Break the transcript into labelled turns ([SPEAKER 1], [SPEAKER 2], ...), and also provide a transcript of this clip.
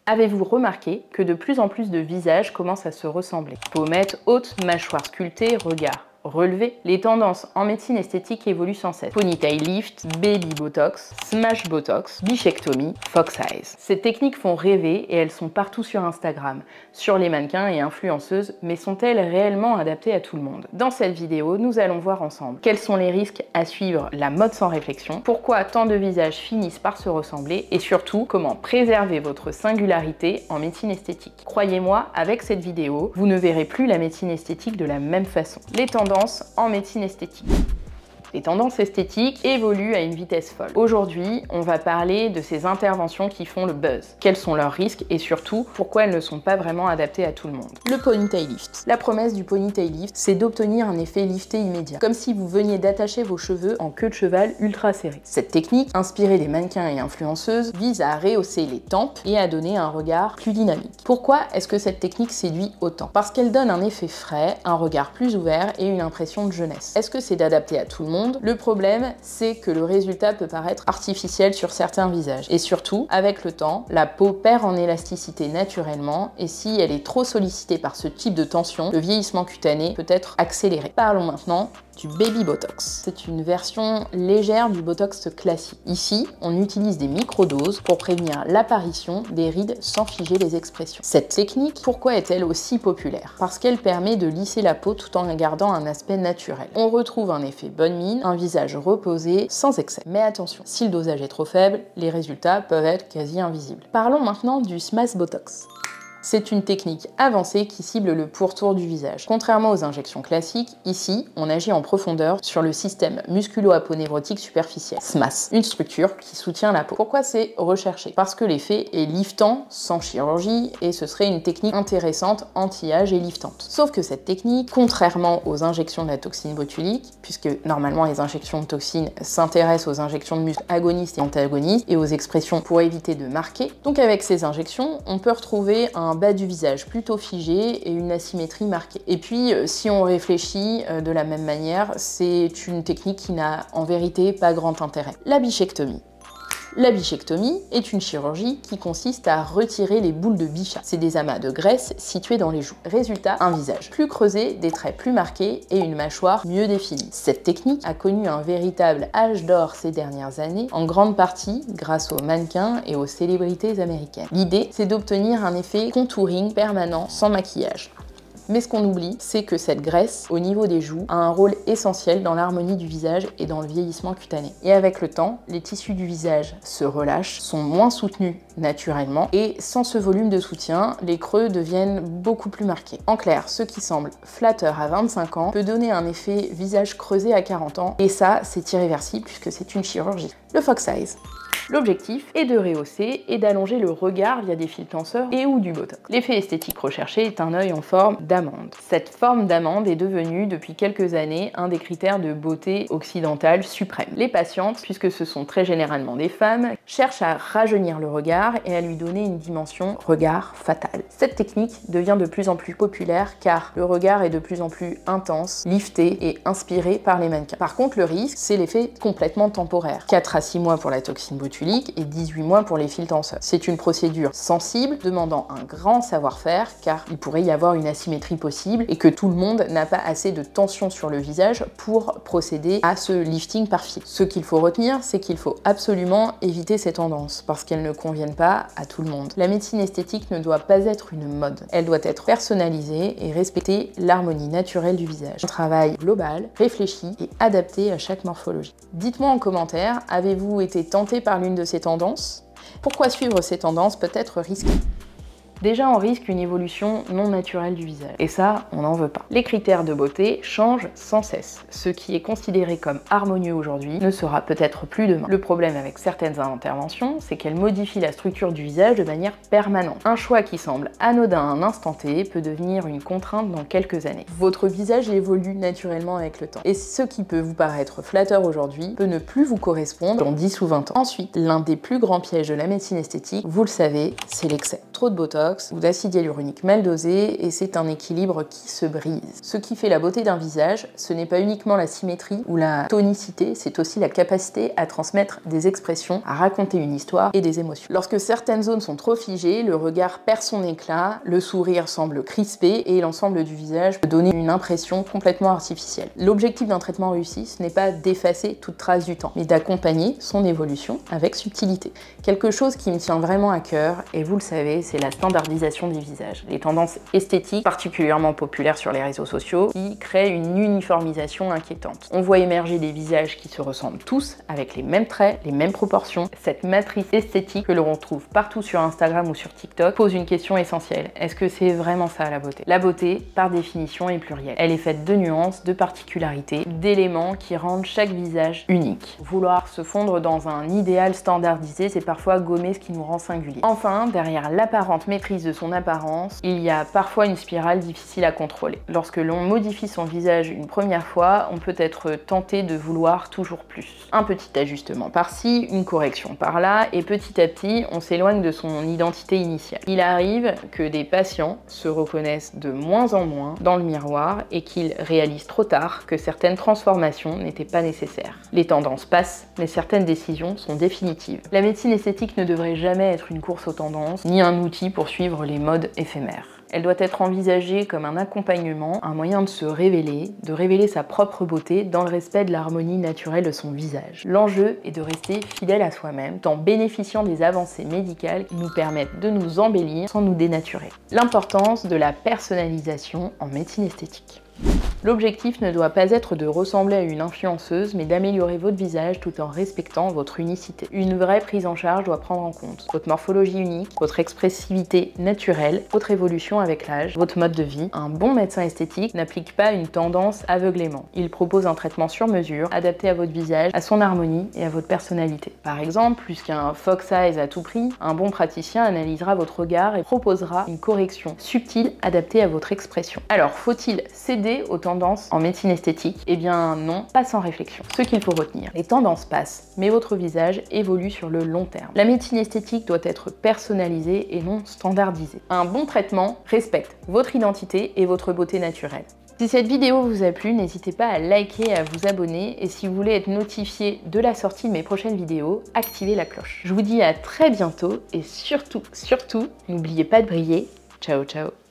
[SPEAKER 1] Avez-vous remarqué que de plus en plus de visages commencent à se ressembler? Pommettes hautes, mâchoire sculptée, regard relevé. Les tendances en médecine esthétique évoluent sans cesse. Ponytail lift, baby botox, smash botox, bichectomie, fox eyes. Ces techniques font rêver et elles sont partout sur Instagram, sur les mannequins et influenceuses, mais sont-elles réellement adaptées à tout le monde? Dans cette vidéo, nous allons voir ensemble quels sont les risques à suivre la mode sans réflexion, pourquoi tant de visages finissent par se ressembler et surtout comment préserver votre singularité en médecine esthétique. Croyez-moi, avec cette vidéo, vous ne verrez plus la médecine esthétique de la même façon. Les tendances en médecine esthétique. Les tendances esthétiques évoluent à une vitesse folle. Aujourd'hui, on va parler de ces interventions qui font le buzz. Quels sont leurs risques et surtout, pourquoi elles ne sont pas vraiment adaptées à tout le monde. Le ponytail lift. La promesse du ponytail lift, c'est d'obtenir un effet lifté immédiat, comme si vous veniez d'attacher vos cheveux en queue de cheval ultra serrée. Cette technique, inspirée des mannequins et influenceuses, vise à rehausser les tempes et à donner un regard plus dynamique. Pourquoi est-ce que cette technique séduit autant? Parce qu'elle donne un effet frais, un regard plus ouvert et une impression de jeunesse. Est-ce que c'est d'adapter à tout le monde? Le problème, c'est que le résultat peut paraître artificiel sur certains visages. Et surtout, avec le temps, la peau perd en élasticité naturellement et si elle est trop sollicitée par ce type de tension, le vieillissement cutané peut être accéléré. Parlons maintenant du baby botox. C'est une version légère du botox classique. Ici, on utilise des microdoses pour prévenir l'apparition des rides sans figer les expressions. Cette technique, pourquoi est-elle aussi populaire? Parce qu'elle permet de lisser la peau tout en gardant un aspect naturel. On retrouve un effet bonne mine, un visage reposé, sans excès. Mais attention, si le dosage est trop faible, les résultats peuvent être quasi invisibles. Parlons maintenant du smash botox. C'est une technique avancée qui cible le pourtour du visage. Contrairement aux injections classiques, ici, on agit en profondeur sur le système musculo-aponeurotique superficiel, SMAS, une structure qui soutient la peau. Pourquoi c'est recherché? Parce que l'effet est liftant, sans chirurgie, et ce serait une technique intéressante, anti-âge et liftante. Sauf que cette technique, contrairement aux injections de la toxine botulique, puisque normalement les injections de toxines s'intéressent aux injections de muscles agonistes et antagonistes, et aux expressions pour éviter de marquer, donc avec ces injections, on peut retrouver un bas du visage plutôt figé et une asymétrie marquée. Et puis, si on réfléchit de la même manière, c'est une technique qui n'a en vérité pas grand intérêt. La bichectomie. La bichectomie est une chirurgie qui consiste à retirer les boules de bichat. C'est des amas de graisse situés dans les joues. Résultat, un visage plus creusé, des traits plus marqués et une mâchoire mieux définie. Cette technique a connu un véritable âge d'or ces dernières années, en grande partie grâce aux mannequins et aux célébrités américaines. L'idée, c'est d'obtenir un effet contouring permanent sans maquillage. Mais ce qu'on oublie, c'est que cette graisse, au niveau des joues, a un rôle essentiel dans l'harmonie du visage et dans le vieillissement cutané. Et avec le temps, les tissus du visage se relâchent, sont moins soutenus naturellement, et sans ce volume de soutien, les creux deviennent beaucoup plus marqués. En clair, ce qui semble flatteur à 25 ans peut donner un effet visage creusé à 40 ans, et ça, c'est irréversible puisque c'est une chirurgie. Le fox eyes. L'objectif est de rehausser et d'allonger le regard via des fils tenseurs et ou du botox. L'effet esthétique recherché est un œil en forme d'amande. Cette forme d'amande est devenue depuis quelques années un des critères de beauté occidentale suprême. Les patientes, puisque ce sont très généralement des femmes, cherchent à rajeunir le regard et à lui donner une dimension regard fatal. Cette technique devient de plus en plus populaire car le regard est de plus en plus intense, lifté et inspiré par les mannequins. Par contre, le risque, c'est l'effet complètement temporaire. 4 à 6 mois pour la toxine botulique et 18 mois pour les fils tenseurs. C'est une procédure sensible, demandant un grand savoir-faire car il pourrait y avoir une asymétrie possible et que tout le monde n'a pas assez de tension sur le visage pour procéder à ce lifting par fil. Ce qu'il faut retenir, c'est qu'il faut absolument éviter ces tendances parce qu'elles ne conviennent pas à tout le monde. La médecine esthétique ne doit pas être une mode. Elle doit être personnalisée et respecter l'harmonie naturelle du visage. Un travail global, réfléchi et adapté à chaque morphologie. Dites-moi en commentaire, avez-vous été tenté par l'une de ces tendances? Pourquoi suivre ces tendances peut être risqué? Déjà, on risque une évolution non naturelle du visage. Et ça, on n'en veut pas. Les critères de beauté changent sans cesse. Ce qui est considéré comme harmonieux aujourd'hui ne sera peut-être plus demain. Le problème avec certaines interventions, c'est qu'elles modifient la structure du visage de manière permanente. Un choix qui semble anodin à un instant T peut devenir une contrainte dans quelques années. Votre visage évolue naturellement avec le temps. Et ce qui peut vous paraître flatteur aujourd'hui peut ne plus vous correspondre dans 10 ou 20 ans. Ensuite, l'un des plus grands pièges de la médecine esthétique, vous le savez, c'est l'excès. trop de botox ou d'acide hyaluronique mal dosé et c'est un équilibre qui se brise. Ce qui fait la beauté d'un visage, ce n'est pas uniquement la symétrie ou la tonicité, c'est aussi la capacité à transmettre des expressions, à raconter une histoire et des émotions. Lorsque certaines zones sont trop figées, le regard perd son éclat, le sourire semble crispé et l'ensemble du visage peut donner une impression complètement artificielle. L'objectif d'un traitement réussi, ce n'est pas d'effacer toute trace du temps, mais d'accompagner son évolution avec subtilité. Quelque chose qui me tient vraiment à cœur, et vous le savez, c'est la standardisation des visages. Les tendances esthétiques, particulièrement populaires sur les réseaux sociaux, qui créent une uniformisation inquiétante. On voit émerger des visages qui se ressemblent tous, avec les mêmes traits, les mêmes proportions. Cette matrice esthétique que l'on retrouve partout sur Instagram ou sur TikTok pose une question essentielle. Est-ce que c'est vraiment ça la beauté? La beauté, par définition, est plurielle. Elle est faite de nuances, de particularités, d'éléments qui rendent chaque visage unique. Vouloir se fondre dans un idéal standardisé, c'est parfois gommer ce qui nous rend singulier. Enfin, derrière l'apparente maîtrise de son apparence, il y a parfois une spirale difficile à contrôler. Lorsque l'on modifie son visage une première fois, on peut être tenté de vouloir toujours plus. Un petit ajustement par-ci, une correction par-là, et petit à petit, on s'éloigne de son identité initiale. Il arrive que des patients se reconnaissent de moins en moins dans le miroir et qu'ils réalisent trop tard que certaines transformations n'étaient pas nécessaires. Les tendances passent, mais certaines décisions sont définitives. La médecine esthétique ne devrait jamais être une course aux tendances, ni un outil pour suivre les modes éphémères. Elle doit être envisagée comme un accompagnement, un moyen de se révéler, de révéler sa propre beauté dans le respect de l'harmonie naturelle de son visage. L'enjeu est de rester fidèle à soi-même, tout en bénéficiant des avancées médicales qui nous permettent de nous embellir sans nous dénaturer. L'importance de la personnalisation en médecine esthétique. L'objectif ne doit pas être de ressembler à une influenceuse, mais d'améliorer votre visage tout en respectant votre unicité. Une vraie prise en charge doit prendre en compte votre morphologie unique, votre expressivité naturelle, votre évolution avec l'âge, votre mode de vie. Un bon médecin esthétique n'applique pas une tendance aveuglément. Il propose un traitement sur mesure, adapté à votre visage, à son harmonie et à votre personnalité. Par exemple, plus qu'un fox eyes à tout prix, un bon praticien analysera votre regard et proposera une correction subtile adaptée à votre expression. Alors, faut-il céder aux tendances en médecine esthétique? Eh bien non, pas sans réflexion. Ce qu'il faut retenir, les tendances passent, mais votre visage évolue sur le long terme. La médecine esthétique doit être personnalisée et non standardisée. Un bon traitement respecte votre identité et votre beauté naturelle. Si cette vidéo vous a plu, n'hésitez pas à liker et à vous abonner. Et si vous voulez être notifié de la sortie de mes prochaines vidéos, activez la cloche. Je vous dis à très bientôt et surtout, n'oubliez pas de briller. Ciao, ciao.